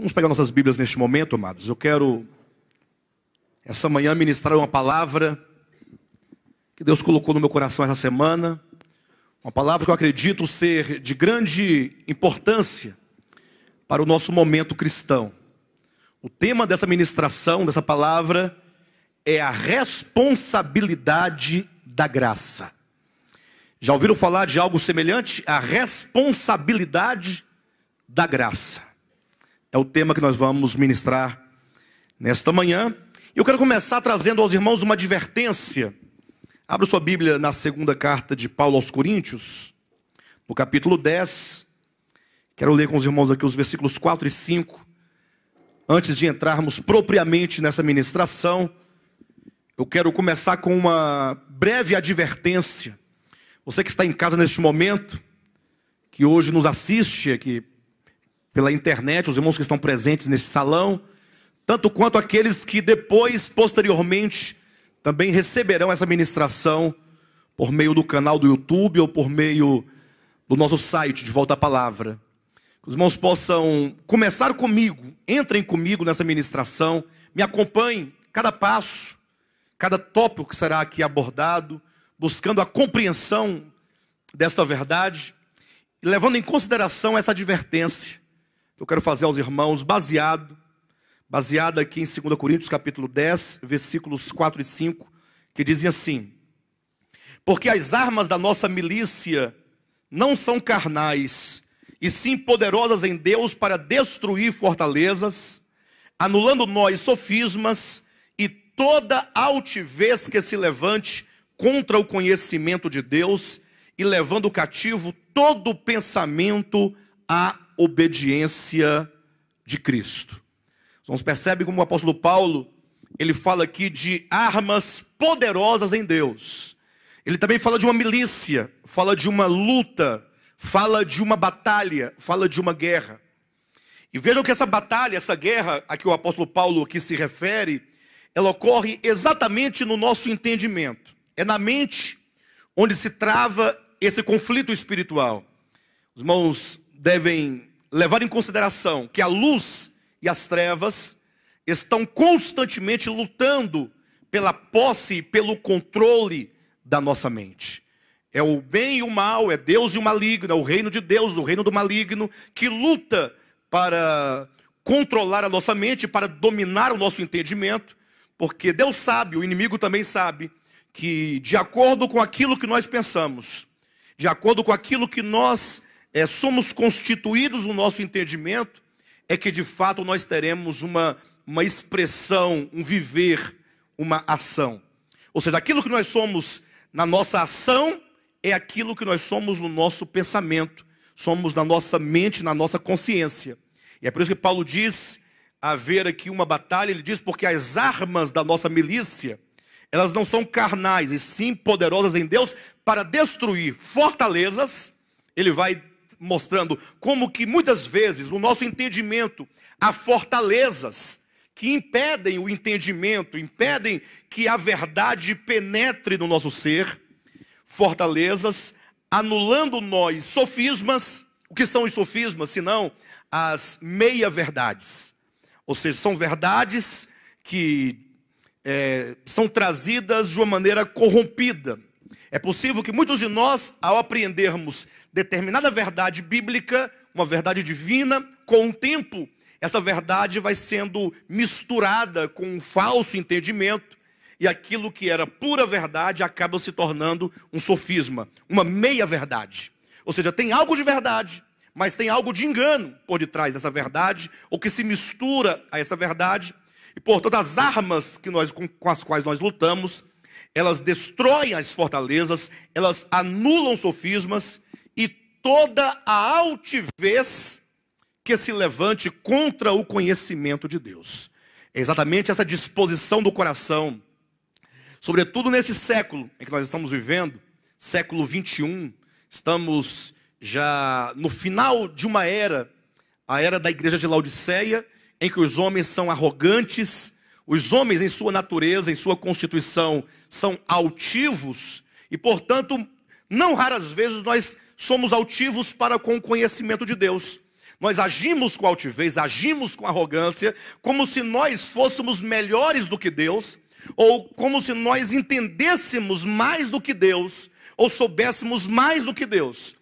Vamos pegar nossas Bíblias neste momento, amados. Eu quero, essa manhã, ministrar uma palavra que Deus colocou no meu coração essa semana. Uma palavra que eu acredito ser de grande importância para o nosso momento cristão. O tema dessa ministração, dessa palavra, é a responsabilidade da graça. Já ouviram falar de algo semelhante? A responsabilidade da graça. É o tema que nós vamos ministrar nesta manhã. Eu quero começar trazendo aos irmãos uma advertência. Abra sua Bíblia na segunda carta de Paulo aos Coríntios, no capítulo 10. Quero ler com os irmãos aqui os versículos 4 e 5. Antes de entrarmos propriamente nessa ministração, eu quero começar com uma breve advertência. Você que está em casa neste momento, que hoje nos assiste aqui pela internet, os irmãos que estão presentes nesse salão, tanto quanto aqueles que depois, posteriormente, também receberão essa ministração por meio do canal do YouTube ou por meio do nosso site de Volta à Palavra. Que os irmãos possam começar comigo, entrem comigo nessa ministração, me acompanhem cada passo, cada tópico que será aqui abordado, buscando a compreensão dessa verdade, e levando em consideração essa advertência que eu quero fazer aos irmãos, baseada aqui em 2 Coríntios capítulo 10, versículos 4 e 5, que dizem assim: porque as armas da nossa milícia não são carnais, e sim poderosas em Deus para destruir fortalezas, anulando nós sofismas e toda altivez que se levante contra o conhecimento de Deus, e levando cativo todo pensamento à obediência de Cristo. Vocês percebem como o apóstolo Paulo, ele fala aqui de armas poderosas em Deus. Ele também fala de uma milícia, fala de uma luta, fala de uma batalha, fala de uma guerra. E vejam que essa batalha, essa guerra a que o apóstolo Paulo aqui se refere, ela ocorre exatamente no nosso entendimento. É na mente onde se trava esse conflito espiritual. Os irmãos devem levar em consideração que a luz e as trevas estão constantemente lutando pela posse e pelo controle da nossa mente. É o bem e o mal, é Deus e o maligno, é o reino de Deus, o reino do maligno, que luta para controlar a nossa mente, para dominar o nosso entendimento, porque Deus sabe, o inimigo também sabe, que de acordo com aquilo que nós pensamos, de acordo com aquilo que nós somos constituídos no nosso entendimento, é que de fato nós teremos uma expressão, um viver, uma ação. Ou seja, aquilo que nós somos na nossa ação é aquilo que nós somos no nosso pensamento, somos na nossa mente, na nossa consciência. E é por isso que Paulo diz haver aqui uma batalha. Ele diz: porque as armas da nossa milícia, elas não são carnais, e sim poderosas em Deus para destruir fortalezas. Ele vai mostrando como que muitas vezes no nosso entendimento há fortalezas que impedem o entendimento, impedem que a verdade penetre no nosso ser. Fortalezas, anulando nós sofismas. O que são os sofismas? Senão as meia-verdades. Ou seja, são verdades que são trazidas de uma maneira corrompida. É possível que muitos de nós, ao apreendermos determinada verdade bíblica, uma verdade divina, com o tempo, essa verdade vai sendo misturada com um falso entendimento, e aquilo que era pura verdade acaba se tornando um sofisma, uma meia-verdade. Ou seja, tem algo de verdade, mas tem algo de engano por detrás dessa verdade, ou que se mistura a essa verdade. E portanto, as armas com as quais nós lutamos, elas destroem as fortalezas, elas anulam sofismas e toda a altivez que se levante contra o conhecimento de Deus. É exatamente essa disposição do coração, sobretudo nesse século em que nós estamos vivendo, século 21, estamos já no final de uma era, a era da igreja de Laodiceia, em que os homens são arrogantes, os homens em sua natureza, em sua constituição, são altivos, e portanto, não raras vezes nós somos altivos para com o conhecimento de Deus. Nós agimos com altivez, agimos com arrogância, como se nós fôssemos melhores do que Deus, ou como se nós entendêssemos mais do que Deus, ou soubéssemos mais do que Deus.